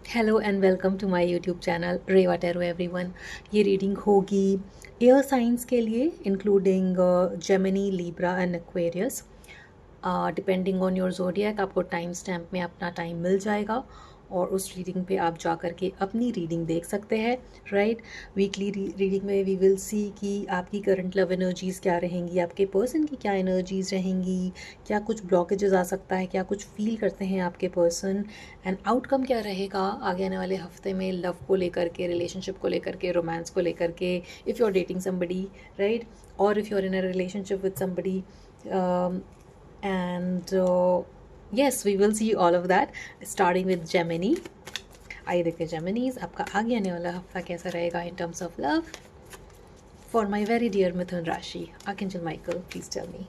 Hello and welcome to my YouTube channel Reva tarot everyone. ये reading होगी air signs के लिए including Gemini, Libra and Aquarius. Depending on your zodiac आपको time stamp में अपना time मिल जाएगा और उस रीडिंग पे आप जा कर के अपनी रीडिंग देख सकते हैं। राइट, वीकली रीडिंग में वी विल सी कि आपकी करंट लव एनर्जीज़ क्या रहेंगी, आपके पर्सन की क्या एनर्जीज़ रहेंगी, क्या कुछ ब्लॉकेजेस आ सकता है, क्या कुछ फील करते हैं आपके पर्सन, एंड आउटकम क्या रहेगा आगे आने वाले हफ्ते में लव को लेकर के, रिलेशनशिप को लेकर के, रोमांस को लेकर के, if you are dating somebody, right, और if you are in a relationship with somebody. And yes, we will see all of that starting with Gemini. आइए देखते हैं जेमिनीज आपका आगे आने वाला हफ्ता कैसा रहेगा in terms of love for my very dear Mithun राशि। Archangel Michael, please tell me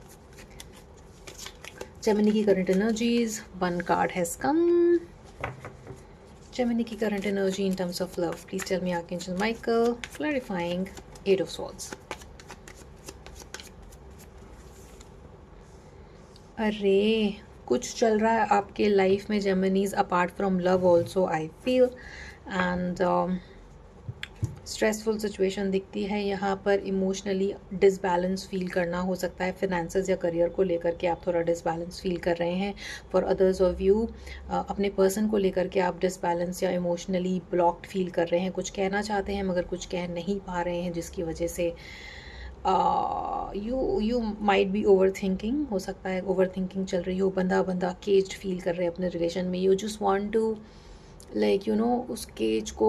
Gemini की current energies. One card has come. Gemini की current energy in terms of love, please tell me archangel Michael, clarifying eight of swords. अरे कुछ चल रहा है आपके life में Geminis, apart from love also I feel, and stressful situation दिखती है यहाँ पर। इमोशनली डिसबैलेंस फील करना हो सकता है, फिनेंसेस या करियर को लेकर के आप थोड़ा डिसबैलेंस फील कर रहे हैं। फॉर अदर्स ऑफ यू अपने पर्सन को लेकर के आप डिसबैलेंस या इमोशनली ब्लॉक्ड फील कर रहे हैं, कुछ कहना चाहते हैं मगर कुछ कह नहीं पा रहे हैं, जिसकी वजह से you might B over thinking. हो सकता है ओवर थिंकिंग चल रही हो, बंदा बंदा केज्ड फील कर रहे हैं अपने रिलेशन में। You just want to like उस केज को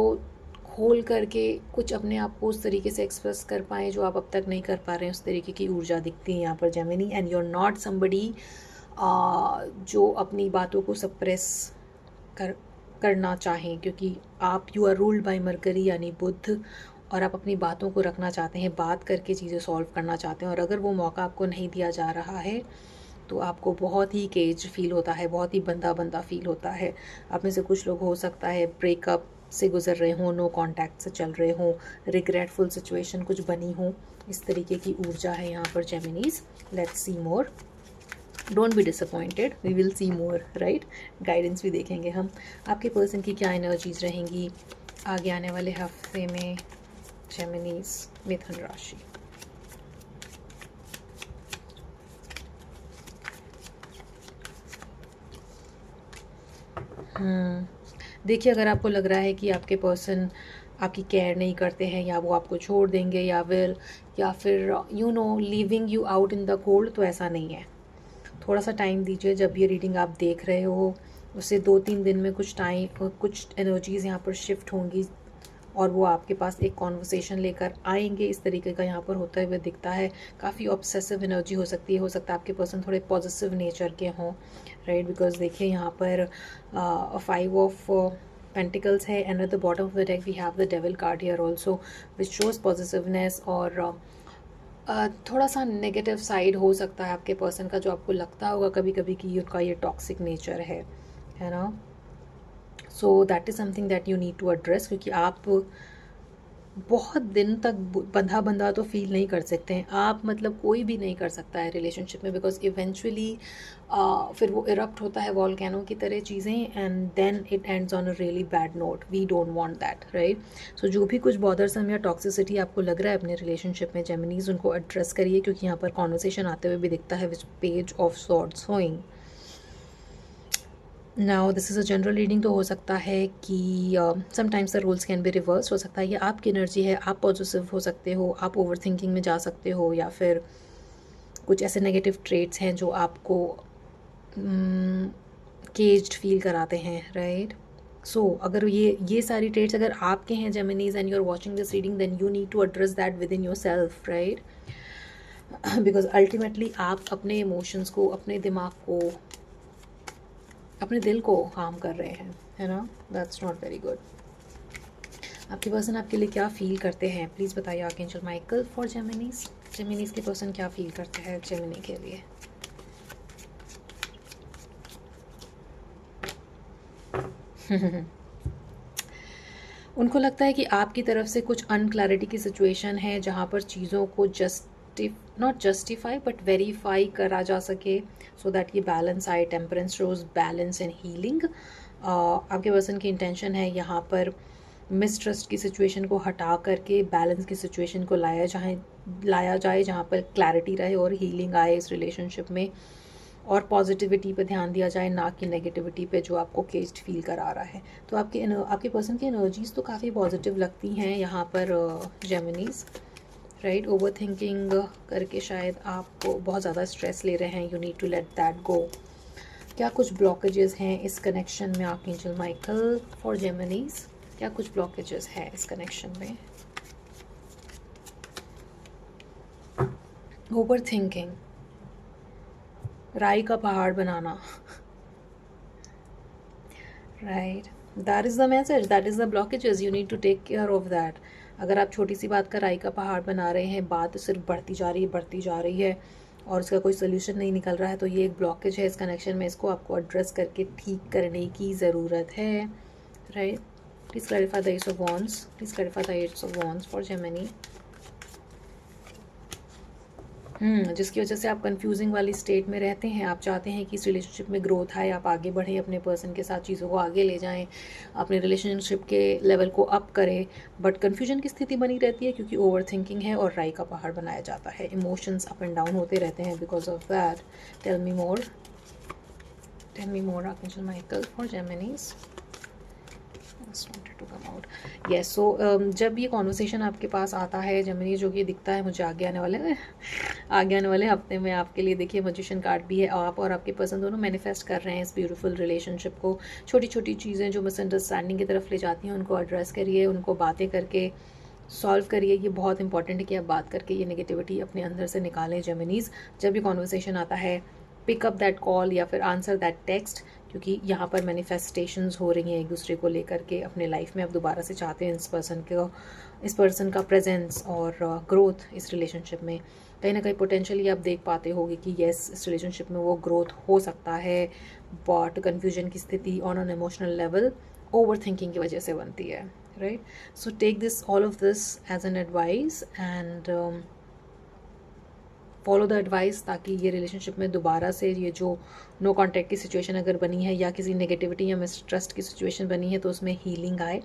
खोल करके कुछ अपने आप को उस तरीके से एक्सप्रेस कर पाएँ जो आप अब तक नहीं कर पा रहे हैं। उस तरीके की ऊर्जा दिखती है यहाँ पर Gemini, and you are not somebody जो अपनी बातों को सप्रेस करना चाहें, क्योंकि आप you are ruled by Mercury यानी बुध, और आप अपनी बातों को रखना चाहते हैं, बात करके चीज़ें सॉल्व करना चाहते हैं। और अगर वो मौका आपको नहीं दिया जा रहा है तो आपको बहुत ही केज फील होता है, बहुत ही बंदा बंदा फील होता है। आप में से कुछ लोग हो सकता है ब्रेकअप से गुजर रहे हों, नो कॉन्टैक्ट से चल रहे हों, रिग्रेटफुल सिचुएशन कुछ बनी हो, इस तरीके की ऊर्जा है यहाँ पर Geminis. Let's see more, don't be disappointed, we will see more, right. Guidance भी देखेंगे हम, आपके पर्सन की क्या एनर्जीज रहेंगी आगे आने वाले हफ्ते में जेमिनीज मिथुन राशि। देखिए, अगर आपको लग रहा है कि आपके पर्सन आपकी केयर नहीं करते हैं, या वो आपको छोड़ देंगे, या फिर leaving you out in the cold, तो ऐसा नहीं है। थोड़ा सा टाइम दीजिए। जब ये रीडिंग आप देख रहे हो उससे 2-3 दिन में कुछ एनर्जीज़ यहाँ पर शिफ्ट होंगी और वो आपके पास एक कॉन्वर्सेशन लेकर आएंगे। इस तरीके का यहाँ पर होता हुए दिखता है। काफ़ी ऑब्सेसिव एनर्जी हो सकती है, हो सकता है आपके पर्सन थोड़े पॉजिटिव नेचर के हों, राइट। बिकॉज देखिए यहाँ पर 5 ऑफ पेंटिकल्स है, and at the bottom of the deck we have the devil card here also, which shows positiveness. और थोड़ा सा नेगेटिव साइड हो सकता है आपके पर्सन का, जो आपको लगता होगा कभी कभी कि उनका ये टॉक्सिक नेचर है ना। So that is something that you need to address, क्योंकि आप बहुत दिन तक बंधा बंधा तो फील नहीं कर सकते हैं आप, मतलब कोई भी नहीं कर सकता है रिलेशनशिप में, बिकॉज इवेंचुअली फिर वो इरप्ट होता है वॉल्केनो की तरह चीज़ें, and then it ends on a really bad note. We don't want that, right. So जो भी कुछ बॉदरसम या टॉक्सिसिटी आपको लग रहा है अपने रिलेशनशिप में जेमिनीज, उनको एड्रेस करिए, क्योंकि यहाँ पर कॉन्वर्सेशन आते हुए भी दिखता है, विच पेज ऑफ सॉर्ड्स होइंग। Now this is a general reading, तो हो सकता है कि sometimes the roles can be reverse. हो सकता है ये आपकी एनर्जी है, आप पॉजिटिव हो सकते हो, आप ओवर थिंकिंग में जा सकते हो, या फिर कुछ ऐसे नेगेटिव ट्रेट्स हैं जो आपको केज्ड फील कराते हैं, राइट। सो अगर ये सारी ट्रेट्स अगर आपके हैं Geminis, and you are watching this reading, then you need to address that within yourself, right. Because ultimately आप अपने इमोशंस को, अपने दिमाग को, अपने दिल को हार्म कर रहे हैं, है ना। That's not very good. आपके पर्सन आपके लिए क्या फील करते हैं, प्लीज़ बताइए आर्कएंजल माइकल फॉर जेमिनीज। जेमिनीज के पर्सन क्या फील करते हैं जेमिनी के लिए। उनको लगता है कि आपकी तरफ से कुछ अनक्लैरिटी की सिचुएशन है, जहाँ पर चीज़ों को नॉट जस्टिफाई बट वेरीफाई करा जा सके, सो दैट ये बैलेंस आए। Temperance shows balance and healing. आपके पर्सन की इंटेंशन है यहाँ पर मिसट्रस्ट की सिचुएशन को हटा करके बैलेंस की सिचुएशन को लाया जाए जहाँ पर क्लैरिटी रहे और हीलिंग आए इस रिलेशनशिप में, और पॉजिटिविटी पे ध्यान दिया जाए, ना कि नेगेटिविटी पे जो आपको केस्ड फील करा रहा है। तो आपके पर्सन की एनर्जीज तो काफ़ी पॉजिटिव लगती हैं यहाँ पर जेमिनीज, राइट। ओवर थिंकिंग करके शायद आप बहुत ज़्यादा स्ट्रेस ले रहे हैं, you need to let that go. क्या कुछ ब्लॉकेजेस हैं इस कनेक्शन में आर्कएंजल माइकल फॉर जेमिनीज? क्या कुछ ब्लॉकेजेस हैं इस कनेक्शन में? ओवर थिंकिंग, राई का पहाड़ बनाना, right, that is the message, that is the blockages, you need to take care of that. अगर आप छोटी सी बात का राई का पहाड़ बना रहे हैं, बात सिर्फ बढ़ती जा रही है और इसका कोई सोल्यूशन नहीं निकल रहा है, तो ये एक ब्लॉकेज है इस कनेक्शन में, इसको आपको एड्रेस करके ठीक करने की ज़रूरत है, right. Please clarify the S of wands, please clarify the S of wands for Gemini. जिसकी वजह से आप कंफ्यूजिंग वाली स्टेट में रहते हैं। आप चाहते हैं कि इस रिलेशनशिप में ग्रोथ आए, आप आगे बढ़ें, अपने पर्सन के साथ चीज़ों को आगे ले जाएं, अपने रिलेशनशिप के लेवल को अप करें, बट कंफ्यूजन की स्थिति बनी रहती है क्योंकि ओवर थिंकिंग है और राई का पहाड़ बनाया जाता है। इमोशंस अप एंड डाउन होते रहते हैं because of that. Tell me more archangel Michael for Geminis. wanted to come out. Yes, so जब ये कॉन्वर्सेशन आपके पास आता है जेमिनी, जो कि दिखता है मुझे आगे आने वाले हफ्ते में आपके लिए, देखिए मैजिशियन कार्ड भी है। आप और आपके पर्सन दोनों मैनिफेस्ट कर रहे हैं इस ब्यूटीफुल रिलेशनशिप को। छोटी छोटी चीज़ें जो मिसअंडरस्टैंडिंग की तरफ ले जाती हैं उनको एड्रेस करिए, उनको बातें करके सॉल्व करिए। ये बहुत इंपॉर्टेंट है कि आप बात करके ये नेगेटिविटी अपने अंदर से निकालें जेमिनीज। जब ये कॉन्वर्सेशन आता है, पिक अप दैट कॉल या फिर आंसर दैट टेक्स्ट, क्योंकि यहाँ पर मैनिफेस्टेशंस हो रही हैं एक दूसरे को लेकर के अपने लाइफ में। आप दोबारा से चाहते हैं इस पर्सन का प्रेजेंस और ग्रोथ इस रिलेशनशिप में। कहीं ना कहीं पोटेंशियली आप देख पाते होगे कि येस, इस रिलेशनशिप में वो ग्रोथ हो सकता है, बट कन्फ्यूजन की स्थिति on an emotional level overthinking की वजह से बनती है, right. So take this all of this as an advice and follow the advice, ताकि ये रिलेशनशिप में दोबारा से ये जो नो कॉन्टैक्ट की सिचुएशन अगर बनी है या किसी नेगेटिविटी या मिसट्रस्ट की सिचुएशन बनी है तो उसमें हीलिंग आए,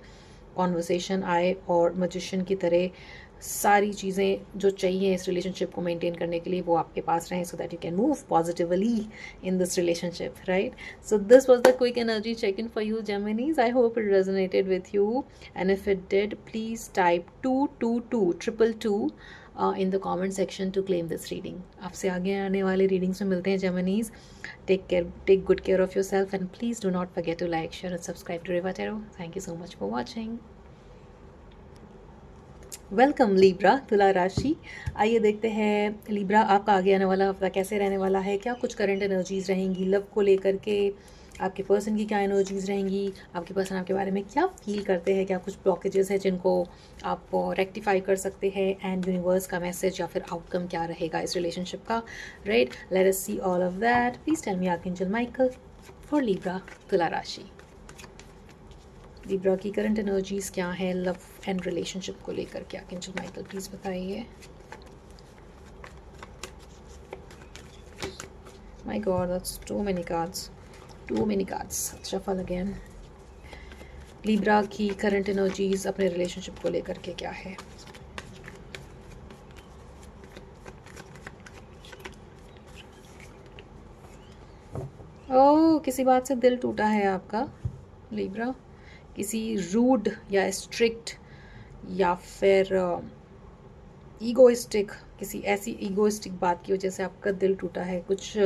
कॉन्वर्सेशन आए और मैजिशियन की तरह सारी चीज़ें जो चाहिए इस रिलेशनशिप को मेंटेन करने के लिए वो आपके पास रहें, so that you can move positively in this relationship, right. So this was the quick energy check in for you Geminis. I hope it resonated with you and if it did, please type 22222 in the comment section to claim this reading. आपसे आगे आने वाले readings में मिलते हैं Geminis. Take good care of yourself and please do not forget to like, share and subscribe to Riva tarot. Thank you so much for watching. Welcome Libra, तुला राशि। आइए देखते हैं लिब्रा आपका आगे आने वाला हफ्ता कैसे रहने वाला है, क्या कुछ करंट एनर्जीज रहेंगी लव को लेकर के, आपके पर्सन की क्या एनर्जीज रहेंगी, आपके पर्सन आपके बारे में क्या फील करते हैं, क्या कुछ ब्लॉकेजेस हैं जिनको आप रेक्टिफाई कर सकते हैं, एंड यूनिवर्स का मैसेज या फिर आउटकम क्या रहेगा इस रिलेशनशिप का, right. Let us see all of that. Please tell me archangel Michael for Libra, तुला राशि। लिब्रा की करंट एनर्जीज क्या है लव एंड रिलेशनशिप को लेकर के, आर्कएंजल माइकल प्लीज बताइए। My God, that's too many cards. Shuffle again. Libra की करंट एनर्जीज अपने रिलेशनशिप को लेकर के क्या है? ओह, किसी बात से दिल टूटा है आपका लिब्रा, किसी रूड या स्ट्रिक्ट या फिर ईगोइस्टिक, किसी ऐसी ईगोइस्टिक बात की वजह से आपका दिल टूटा है। कुछ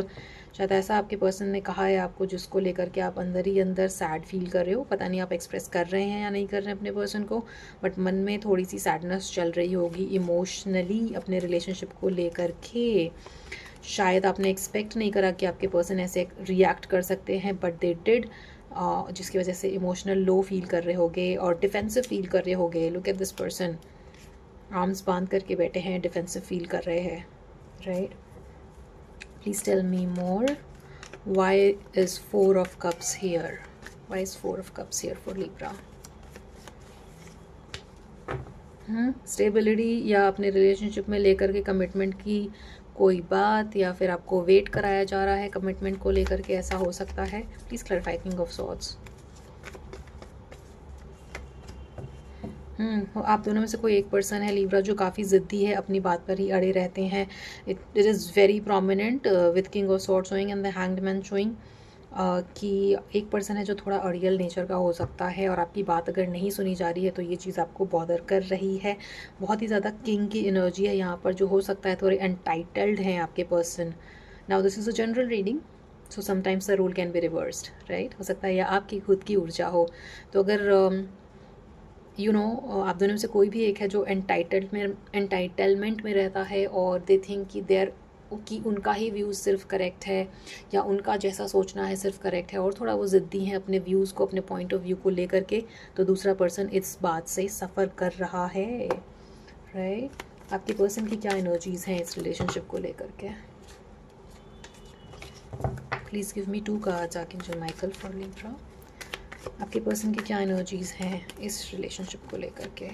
शायद ऐसा आपके पर्सन ने कहा है आपको जिसको लेकर के आप अंदर ही अंदर सैड फील कर रहे हो। पता नहीं आप एक्सप्रेस कर रहे हैं या नहीं कर रहे हैं अपने पर्सन को, बट मन में थोड़ी सी सैडनेस चल रही होगी इमोशनली अपने रिलेशनशिप को लेकर के। शायद आपने एक्सपेक्ट नहीं करा कि आपके पर्सन ऐसे रिएक्ट कर सकते हैं, बट दे डिड, जिसकी वजह से इमोशनल लो फील कर रहे होगे और डिफेंसिव फील कर रहे होगे। Look at this person, arms बांध करके बैठे हैं, डिफेंसिव फील कर रहे हैं, right. Please tell me more, why is 4 of Cups here? Why is 4 of Cups here for Libra? Stability या अपने रिलेशनशिप में लेकर के कमिटमेंट की कोई बात, या फिर आपको वेट कराया जा रहा है कमिटमेंट को लेकर के, ऐसा हो सकता है। Please clarify king of swords. आप दोनों में से कोई एक पर्सन है लिब्रा जो काफ़ी ज़िद्दी है, अपनी बात पर ही अड़े रहते हैं. It is very prominent with king of sword showing and the hanged man showing कि एक पर्सन है जो थोड़ा अड़ियल नेचर का हो सकता है, और आपकी बात अगर नहीं सुनी जा रही है तो ये चीज़ आपको बॉदर कर रही है. बहुत ही ज़्यादा किंग की एनर्जी है यहाँ पर, जो हो सकता है थोड़े एंटाइटल्ड हैं आपके person. Now this is a general reading, so sometimes the rule can be reversed, right. हो सकता है या आपकी खुद की ऊर्जा हो. तो अगर आप दोनों में से कोई भी एक है जो एंटाइटलमेंट में रहता है, और दे थिंक कि उनका ही व्यूज़ सिर्फ करेक्ट है, या उनका जैसा सोचना है सिर्फ करेक्ट है, और थोड़ा वो ज़िद्दी हैं अपने व्यूज़ को, अपने पॉइंट ऑफ व्यू को लेकर के, तो दूसरा पर्सन इस बात से सफ़र कर रहा है, राइट. आपके पर्सन की क्या एनर्जीज़ हैं इस रिलेशनशिप को लेकर के? Please give me 2 cards archangel Michael for Libra. आपके पर्सन की क्या एनर्जीज़ हैं इस रिलेशनशिप को लेकर के?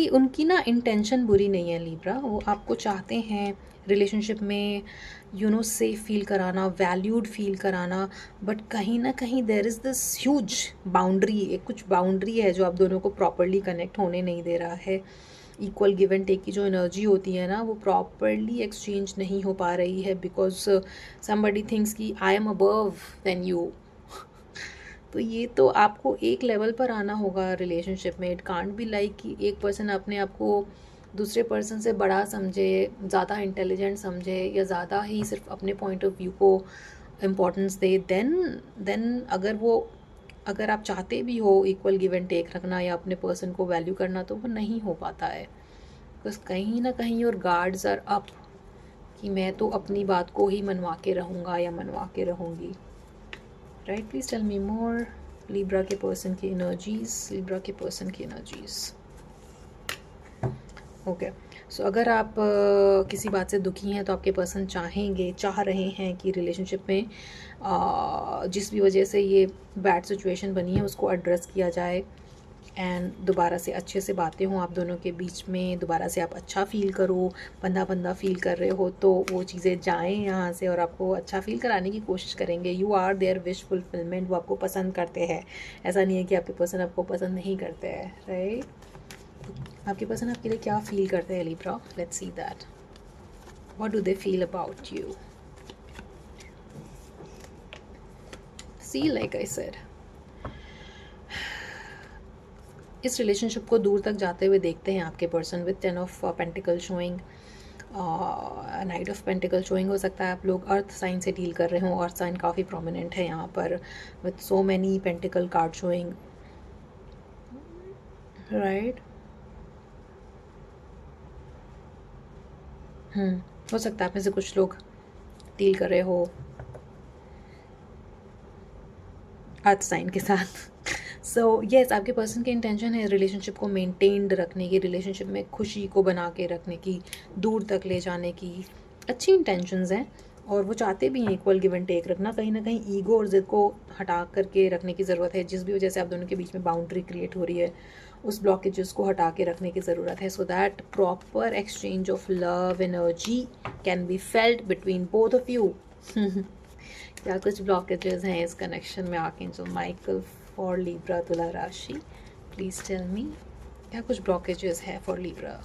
उनकी ना इंटेंशन बुरी नहीं है लिब्रा. वो आपको चाहते हैं रिलेशनशिप में सेफ फील कराना, वैल्यूड फील कराना, बट कहीं ना कहीं there is this huge boundary. एक कुछ बाउंड्री है जो आप दोनों को प्रॉपरली कनेक्ट होने नहीं दे रहा है. इक्वल गिव एंड टेक की जो एनर्जी होती है ना, वो प्रॉपरली एक्सचेंज नहीं हो पा रही है, बिकॉज समबडी थिंक्स कि I am above than you. तो ये तो आपको एक लेवल पर आना होगा रिलेशनशिप में. इट कांट बी लाइक कि एक पर्सन अपने आप को दूसरे पर्सन से बड़ा समझे, ज़्यादा इंटेलिजेंट समझे, या ज़्यादा ही सिर्फ अपने पॉइंट ऑफ व्यू को इम्पोर्टेंस दे. देन अगर आप चाहते भी हो इक्वल गिव एंड टेक रखना या अपने पर्सन को वैल्यू करना, तो वो नहीं हो पाता है. बस कहीं ना कहीं योर गार्ड्स आर अप कि मैं तो अपनी बात को ही मनवा के रहूँगा या मनवा के रहूँगी, right. Please tell me more. Libra के पर्सन की एनर्जीज, लिब्रा के पर्सन की एनर्जीज. ओके, सो अगर आप किसी बात से दुखी हैं तो आपके पर्सन चाह रहे हैं कि रिलेशनशिप में जिस भी वजह से ये बैड सिचुएशन बनी है उसको एड्रेस किया जाए, एंड दोबारा से अच्छे से बातें हों आप दोनों के बीच में, दोबारा से आप अच्छा फील करो. बंदा फील कर रहे हो तो वो चीज़ें जाएं यहाँ से और आपको अच्छा फील कराने की कोशिश करेंगे. You are their wish fulfilment. वो आपको पसंद करते हैं, ऐसा नहीं है कि आपके पर्सन आपको पसंद नहीं करते हैं, राइट. आपके पर्सन आपके लिए क्या फील करते हैं Libra? Let's see that. What do they feel about you? See, like I said, इस रिलेशनशिप को दूर तक जाते हुए देखते हैं आपके person with 10 of pentacle showing, knight of pentacle showing. हो सकता है आप लोग अर्थ साइन से डील कर रहे हो. अर्थ साइन काफ़ी प्रोमिनेंट है यहाँ पर with so many pentacle card showing, right. हो सकता है आप में से कुछ लोग डील कर रहे हो अर्थ साइन के साथ. सो येस, आपके पर्सन की इंटेंशन है रिलेशनशिप को मेंटेन्ड रखने की, रिलेशनशिप में खुशी को बना के रखने की, दूर तक ले जाने की अच्छी इंटेंशंस हैं, और वो चाहते भी हैं इक्वल गिव एंड टेक रखना. कहीं ना कहीं ईगो और ज़िद को हटा करके रखने की ज़रूरत है. जिस भी वजह से आप दोनों के बीच में बाउंड्री क्रिएट हो रही है, उस ब्लॉकेजेस को हटा के रखने की ज़रूरत है, so that proper exchange of love energy can be felt between both of you. क्या कुछ ब्लॉकेजेस हैं इस कनेक्शन में आर्कएंजल माइकल फॉर लिब्रा तुला राशि? प्लीज़ टेल मी, क्या कुछ ब्लॉकेजेस है फॉर लिब्रा?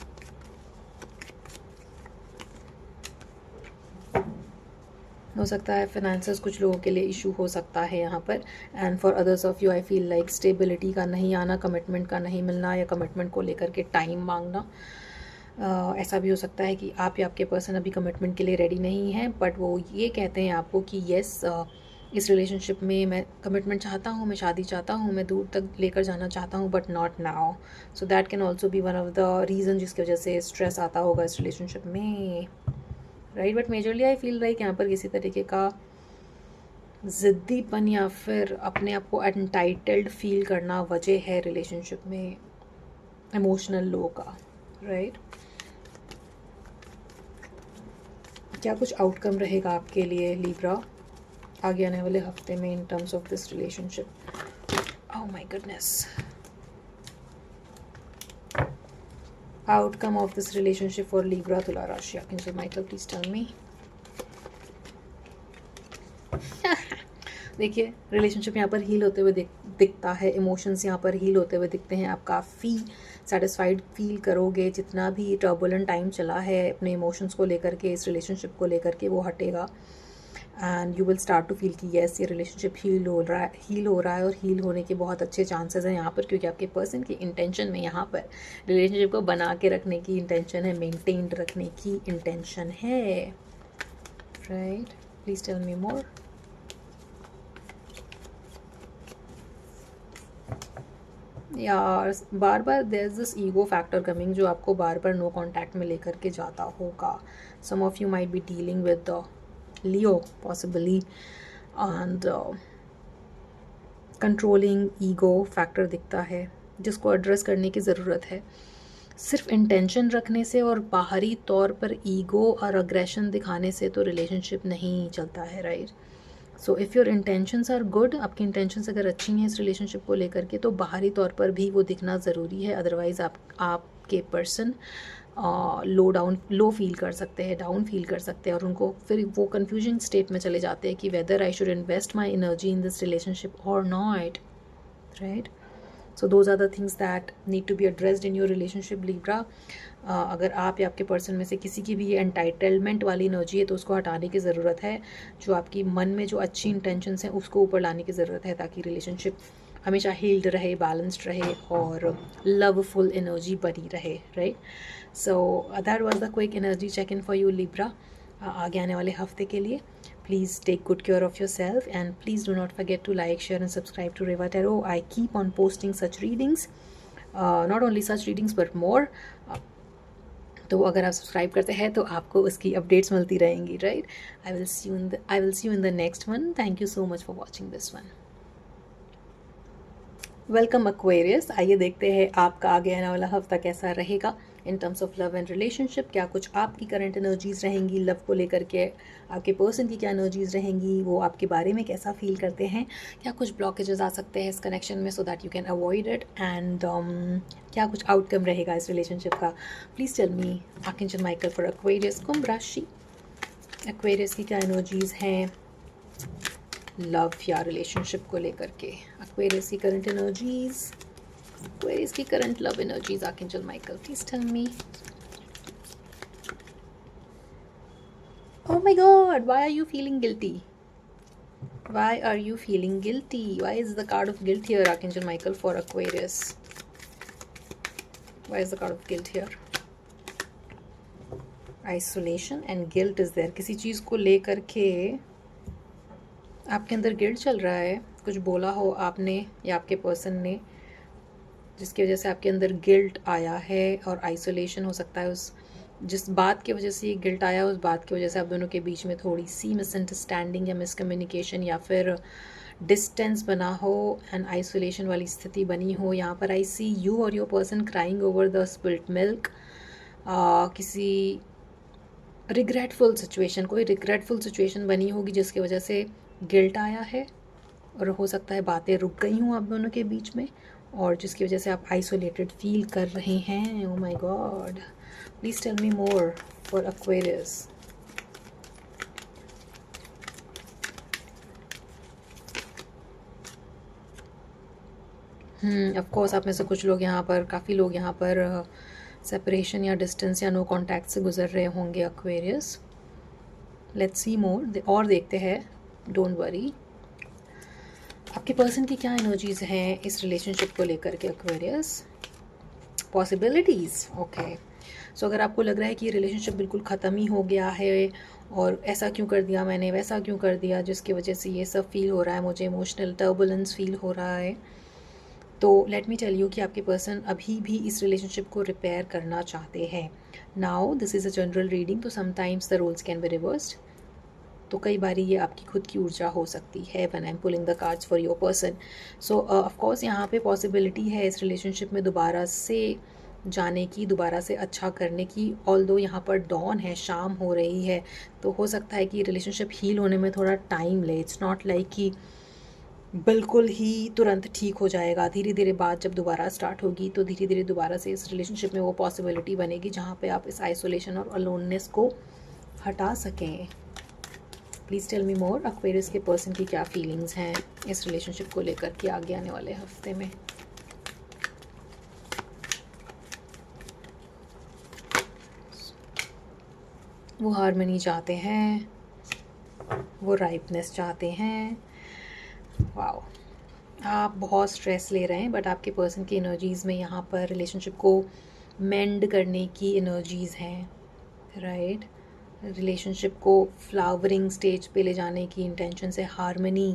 हो सकता है फाइनेंसेस कुछ लोगों के लिए इशू हो सकता है यहाँ पर, and for others of you I feel like stability का नहीं आना, कमिटमेंट का नहीं मिलना, या कमिटमेंट को लेकर के टाइम मांगना. ऐसा भी हो सकता है कि आप या आपके पर्सन अभी कमिटमेंट के लिए रेडी नहीं हैं, बट वो ये कहते हैं आपको कि येस, इस रिलेशनशिप में मैं कमिटमेंट चाहता हूँ, मैं शादी चाहता हूँ, मैं दूर तक लेकर जाना चाहता हूँ, but not now. So that can also be one of the reason जिसकी वजह से स्ट्रेस आता होगा इस रिलेशनशिप में, right. But majorly I feel like यहाँ पर किसी तरीके का ज़िद्दीपन या फिर अपने आप को एंटाइटल्ड फील करना वजह है रिलेशनशिप में इमोशनल लो का, राइट. क्या कुछ आउटकम रहेगा आपके लिए लिब्रा आगे आने वाले हफ्ते में in terms of this relationship? Oh my goodness. Outcome of this relationship for Libra तुला राशि. Archangel Michael, please tell me. देखिए रिलेशनशिप यहाँ पर हील होते हुए दिखता है, इमोशंस यहाँ पर हील होते हुए दिखते हैं। आप काफ़ी सेटिस्फाइड फील करोगे, जितना भी टर्बुलेंट टाइम चला है अपने इमोशंस को लेकर के, इस रिलेशनशिप को लेकर के, वो हटेगा and you will start to feel कि येस ये रिलेशनशिप हील हो रहा है और हील होने के बहुत अच्छे चांसेस हैं यहाँ पर, क्योंकि आपके पर्सन की इंटेंशन में यहाँ पर रिलेशनशिप को बना के रखने की इंटेंशन है, मेंटेन रखने की इंटेंशन है, राइट। Please tell me more. यार बार बार there is this ego factor coming, जो आपको बार बार नो कांटेक्ट में लेकर के जाता होगा। Some of you might be dealing with the Leo possibly, and controlling ego factor दिखता है जिसको एड्रेस करने की ज़रूरत है। सिर्फ इंटेंशन रखने से और बाहरी तौर पर ईगो और अग्रेशन दिखाने से तो रिलेशनशिप नहीं चलता है, right. So if your intentions are good, आपकी इंटेंशंस अगर अच्छी हैं इस रिलेशनशिप को लेकर के, तो बाहरी तौर पर भी वो दिखना ज़रूरी है। अदरवाइज़ आपके पर्सन लो फील कर सकते हैं, डाउन फील कर सकते हैं, और उनको फिर वो कन्फ्यूजन स्टेट में चले जाते हैं कि whether I should invest my energy in this relationship और not, right. So those are the things that need to be addressed in your relationship Libra. अगर आप या आपके पर्सन में से किसी की भी ये एंटाइटलमेंट वाली एनर्जी है तो उसको हटाने की ज़रूरत है। जो आपकी मन में जो अच्छी इंटेंशंस हैं उसको ऊपर लाने की ज़रूरत है, ताकि रिलेशनशिप हमेशा हील्ड रहे, बैलेंस्ड रहे और लवफुल एनर्जी बनी रहे, right. So that was the quick energy check in for you Libra आगे आने वाले हफ्ते के लिए। Please take good care of yourself and please do not forget to like, share and subscribe to Reva Tarot. I keep on posting such readings, not only such readings but more. तो अगर आप subscribe करते हैं तो आपको उसकी updates मिलती रहेंगी, right. I will see you in the next one. Thank you so much for watching this one. Welcome Aquarius. आइए देखते हैं आपका आगे आने वाला हफ्ता कैसा रहेगा in terms of love and relationship. क्या कुछ आपकी करंट एनर्जीज़ रहेंगी लव को लेकर के, आपके पर्सन की क्या एनर्जीज़ रहेंगी, वो आपके बारे में कैसा फील करते हैं, क्या कुछ ब्लॉकेजेस आ सकते हैं इस कनेक्शन में, so that you can avoid it, and क्या कुछ आउटकम रहेगा इस रिलेशनशिप का। Please tell me archangel Michael for Aquarius Kumbh राशि। एक्वेरियस की क्या एनर्जीज़ हैं लव या रिलेशनशिप को लेकर के। एक्वेरियस की करंट एनर्जीज, एक्वेरियस की current love energies, archangel Michael please tell me. Oh my God, why are you feeling guilty? Why are you feeling guilty? Why is the card of guilt here archangel Michael for Aquarius? Why is the card of guilt here? Isolation and guilt is there. किसी चीज़ को लेकर के आपके अंदर guilt चल रहा है, कुछ बोला हो आपने या आपके पर्सन ने जिसकी वजह से आपके अंदर गिल्ट आया है, और आइसोलेशन हो सकता है उस जिस बात की वजह से ये गिल्ट आया, उस बात की वजह से आप दोनों के बीच में थोड़ी सी मिसअंडरस्टैंडिंग या मिसकम्युनिकेशन या फिर डिस्टेंस बना हो एंड आइसोलेशन वाली स्थिति बनी हो। यहाँ पर आई सी यू और your person crying over the spilt milk. किसी रिग्रेटफुल सिचुएशन, कोई रिग्रेटफुल सिचुएशन बनी होगी जिसकी वजह से गिल्ट आया है, और हो सकता है बातें रुक गई हूँ आप दोनों के बीच में, और जिसकी वजह से आप आइसोलेटेड फील कर रहे हैं। Oh my God, please tell me more for Aquarius. Of course आप में से कुछ लोग यहाँ पर, काफ़ी लोग यहाँ पर सेपरेशन या डिस्टेंस या नो कांटेक्ट से गुजर रहे होंगे एक्वेरियस। लेट्स सी मोर, और देखते हैं, डोंट वरी। आपके पर्सन की क्या एनर्जीज हैं इस रिलेशनशिप को लेकर के एक्वेरियस? Possibilities, okay. सो अगर आपको लग रहा है कि ये रिलेशनशिप बिल्कुल ख़त्म ही हो गया है और ऐसा क्यों कर दिया मैंने, वैसा क्यों कर दिया, जिसकी वजह से ये सब फील हो रहा है, मुझे इमोशनल टर्बुलेंस फील हो रहा है, तो लेट मी टेल यू कि आपके पर्सन अभी भी इस रिलेशनशिप को रिपेयर करना चाहते हैं। Now this is a general reading, तो sometimes the roles can be reversed. तो कई बारी ये आपकी खुद की ऊर्जा हो सकती है when I am pulling the cards for your person. So of course यहाँ पे पॉसिबिलिटी है इस रिलेशनशिप में दोबारा से जाने की, दोबारा से अच्छा करने की। ऑल्दो यहाँ पर डॉन है, शाम हो रही है, तो हो सकता है कि रिलेशनशिप हील होने में थोड़ा टाइम ले। इट्स नॉट लाइक कि बिल्कुल ही तुरंत ठीक हो जाएगा। धीरे धीरे बात जब दोबारा स्टार्ट होगी तो धीरे धीरे दोबारा से इस रिलेशनशिप में वो पॉसिबिलिटी बनेगी जहाँ पे आप इस आइसोलेशन और अलोननेस को हटा सकें। Please tell me more, Aquarius के पर्सन की क्या फीलिंग्स हैं इस रिलेशनशिप को लेकर के आगे आने वाले हफ्ते में। वो हार्मनी चाहते हैं, वो राइपनेस चाहते हैं। वाओ, आप बहुत स्ट्रेस ले रहे हैं, बट आपके पर्सन की एनर्जीज़ में यहाँ पर रिलेशनशिप को मेंड करने की एनर्जीज़ हैं, राइट। रिलेशनशिप को फ्लावरिंग स्टेज पे ले जाने की इंटेंशन से, हार्मनी,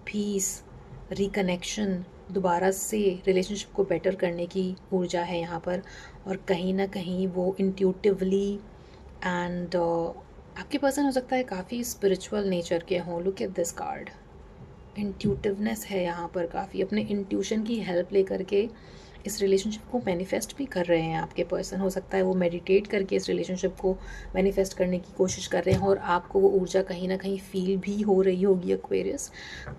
पीस, रिकनेक्शन, दोबारा से रिलेशनशिप को बेटर करने की ऊर्जा है यहाँ पर। और कहीं ना कहीं वो इंट्यूटिवली एंड आपके पर्सन हो सकता है काफ़ी स्पिरिचुअल नेचर के हों। लुक एट दिस कार्ड, इंट्यूटिवनेस है यहाँ पर काफ़ी, अपने इंट्यूशन की हेल्प लेकर के इस रिलेशनशिप को मैनिफेस्ट भी कर रहे हैं आपके पर्सन। हो सकता है वो मेडिटेट करके इस रिलेशनशिप को मैनिफेस्ट करने की कोशिश कर रहे हैं, और आपको वो ऊर्जा कहीं ना कहीं फील भी हो रही होगी एक्वेरियस।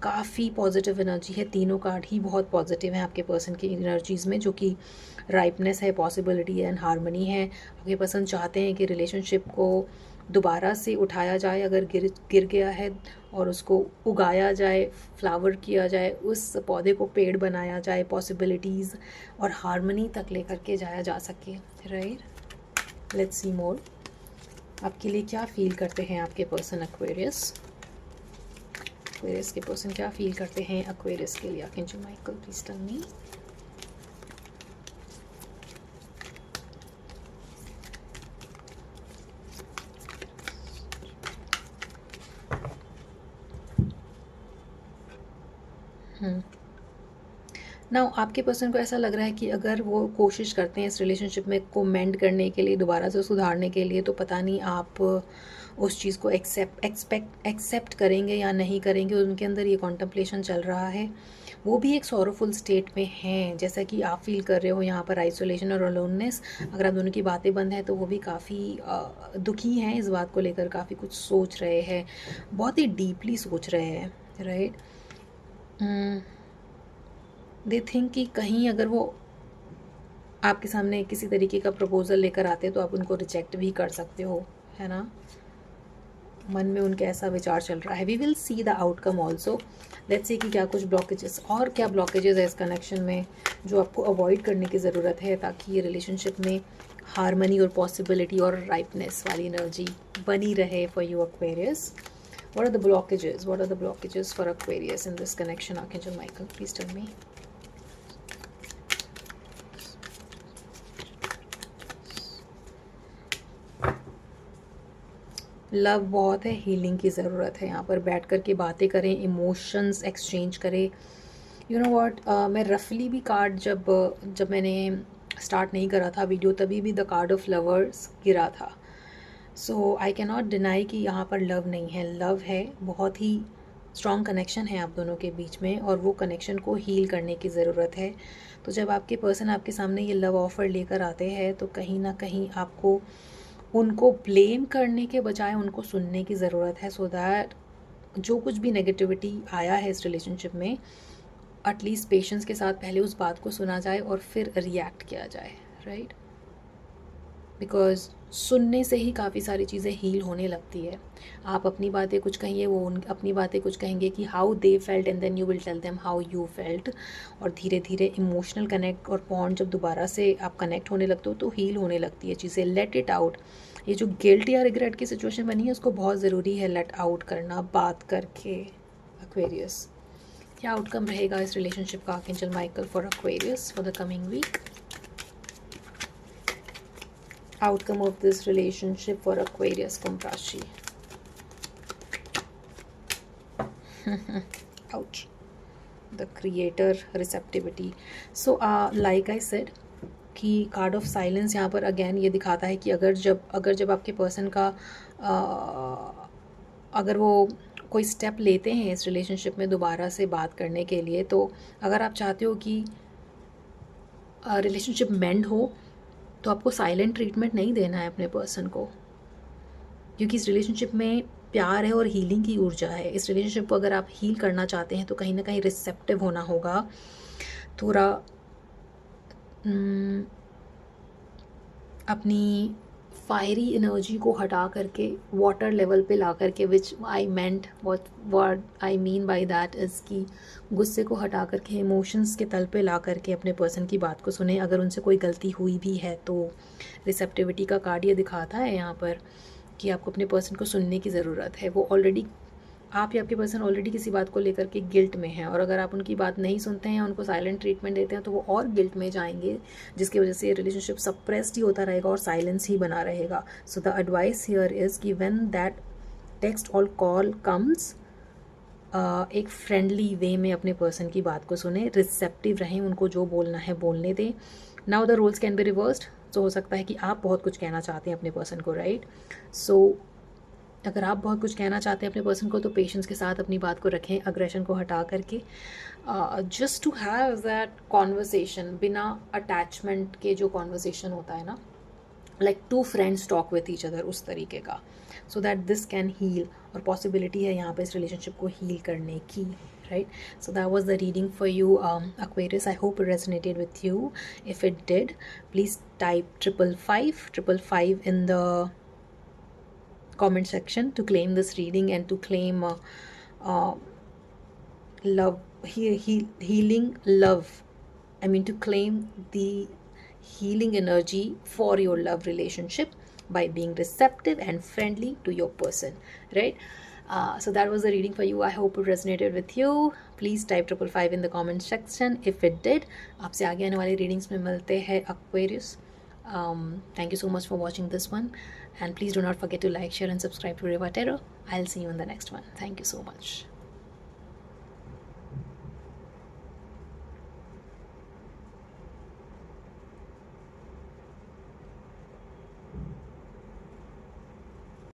काफ़ी पॉजिटिव एनर्जी है, तीनों कार्ड ही बहुत पॉजिटिव हैं आपके पर्सन की एनर्जीज़ में, जो कि राइपनेस है, पॉसिबिलिटी एंड हार्मनी है। आपके पर्सन चाहते हैं कि रिलेशनशिप को दोबारा से उठाया जाए, अगर गिर गया है, और उसको उगाया जाए, फ्लावर किया जाए, उस पौधे को पेड़ बनाया जाए, पॉसिबिलिटीज़ और हार्मनी तक लेकर के जाया जा सके, राइट। लेट्स सी मोर, आपके लिए क्या फील करते हैं आपके पर्सन एक्वेरियस। एक्वेरियस के पर्सन क्या फील करते हैं एक्वेरियस के लिए। Archangel Michael, please tell me. Now आपके पर्सन को ऐसा लग रहा है कि अगर वो कोशिश करते हैं इस रिलेशनशिप में को मेंड करने के लिए, दोबारा से सुधारने के लिए, तो पता नहीं आप उस चीज़ को एक्सेप्ट करेंगे या नहीं करेंगे। उनके अंदर ये कॉन्टम्पलेशन चल रहा है, वो भी एक सॉरोफुल स्टेट में हैं, जैसा कि आप फील कर रहे हो यहाँ पर, आइसोलेशन और अलोननेस। अगर आप दोनों की बातें बंद हैं तो वो भी काफ़ी दुखी हैं इस बात को लेकर, काफ़ी कुछ सोच रहे हैं, बहुत ही डीपली सोच रहे हैं, राइट। दे थिंक कि कहीं अगर वो आपके सामने किसी तरीके का प्रपोजल लेकर आते तो आप उनको रिजेक्ट भी कर सकते हो, है ना। मन में उनके ऐसा विचार चल रहा है। We will see the outcome also. Let's see कि क्या कुछ ब्लॉकेजेस, और क्या ब्लॉकेजेस है इस कनेक्शन में जो आपको अवॉइड करने की ज़रूरत है, ताकि ये रिलेशनशिप में हार्मनी और पॉसिबिलिटी और राइपनेस वाली एनर्जी बनी रहे for you Aquarius. What are the blockages? What are the blockages for Aquarius in this connection? Archangel Michael, please tell me. Love बहुत है, हीलिंग की ज़रूरत है। यहाँ पर बैठ कर के बातें करें, इमोशंस एक्सचेंज करें। यू नो व्हाट, मैं रफली भी कार्ड जब मैंने स्टार्ट नहीं करा था वीडियो, तभी भी द कार्ड ऑफ लवर्स गिरा था। सो आई कैन नॉट डिनाई कि यहाँ पर लव नहीं है, लव है, बहुत ही स्ट्रॉन्ग कनेक्शन है आप दोनों के बीच में, और वो कनेक्शन को हील करने की ज़रूरत है। तो जब आपके पर्सन आपके सामने ये लव ऑफ़र लेकर आते हैं, तो कहीं ना कहीं आपको उनको ब्लेम करने के बजाय उनको सुनने की ज़रूरत है, सो दैट जो कुछ भी नेगेटिविटी आया है इस रिलेशनशिप में, एटलीस्ट पेशेंस के साथ पहले उस बात को सुना जाए और फिर रिएक्ट किया जाए, राइट। बिकॉज सुनने से ही काफ़ी सारी चीज़ें हील होने लगती है। आप अपनी बातें कुछ कहिए, वो अपनी बातें कुछ कहेंगे कि how they felt, and then you will tell them how you felt. और धीरे धीरे इमोशनल कनेक्ट और बॉन्ड जब दोबारा से आप कनेक्ट होने लगते हो तो हील होने लगती है चीज़ें। Let it out. ये जो गिल्ट या रिग्रेट की सिचुएशन बनी है, उसको बहुत ज़रूरी है लेट आउट करना, बात करके। एक्वेरियस, क्या आउटकम रहेगा इस रिलेशनशिप का archangel Michael for Aquarius for the coming week. Outcome of this relationship for Aquarius Kumbh Rashi. Ouch. The creator, receptivity. So like I said कि कार्ड ऑफ साइलेंस यहाँ पर अगेन ये दिखाता है कि अगर जब आपके पर्सन का अगर वो कोई स्टेप लेते हैं इस रिलेशनशिप में दोबारा से बात करने के लिए, तो अगर आप चाहते हो कि रिलेशनशिप मेंड हो, तो आपको साइलेंट ट्रीटमेंट नहीं देना है अपने पर्सन को, क्योंकि इस रिलेशनशिप में प्यार है और हीलिंग की ऊर्जा है। इस रिलेशनशिप को अगर आप हील करना चाहते हैं तो कहीं ना कहीं रिसेप्टिव होना होगा, थोड़ा अपनी फायरी एनर्जी को हटा करके वाटर लेवल पे ला करके, which I meant what I mean by that is कि गुस्से को हटा करके इमोशंस के तल पे ला करके अपने पर्सन की बात को सुने। अगर उनसे कोई गलती हुई भी है तो रिसेप्टिविटी का कार्ड ये दिखाता है यहाँ पर कि आपको अपने पर्सन को सुनने की ज़रूरत है। वो ऑलरेडी, आप या आपके पर्सन ऑलरेडी किसी बात को लेकर के गिल्ट में हैं, और अगर आप उनकी बात नहीं सुनते हैं, उनको साइलेंट ट्रीटमेंट देते हैं, तो वो और गिल्ट में जाएंगे, जिसकी वजह से रिलेशनशिप सप्रेस्ड ही होता रहेगा और साइलेंस ही बना रहेगा। So the advice here is कि व्हेन दैट टेक्स्ट और कॉल कम्स, एक फ्रेंडली वे में अपने पर्सन की बात को सुने, रिसेप्टिव रहें, उनको जो बोलना है बोलने दें। Now the roles can be reversed. तो हो सकता है कि आप बहुत कुछ कहना चाहते हैं अपने पर्सन को, राइट? सो अगर आप बहुत कुछ कहना चाहते हैं अपने पर्सन को, तो पेशेंस के साथ अपनी बात को रखें, अग्रेशन को हटा करके, just to have that conversation, बिना अटैचमेंट के जो कॉन्वर्सेशन होता है ना, like two friends talk with each other, उस तरीके का, so that this can heal. और पॉसिबिलिटी है यहाँ पे इस रिलेशनशिप को हील करने की, right? So that was the reading for you, Aquarius. I hope it resonated with you. If it did, please type 555 in the comment section to claim this reading and to claim love, healing love. I mean, to claim the healing energy for your love relationship by being receptive and friendly to your person, right? So that was the reading for you. I hope it resonated with you. Please type 555 in the comment section if it did. आपसे आगे आने वाली readings में मिलते हैं Aquarius. Thank you so much for watching this one, and please do not forget to like, share and subscribe to Riva Tarot. I'll see you in the next one. Thank you so much.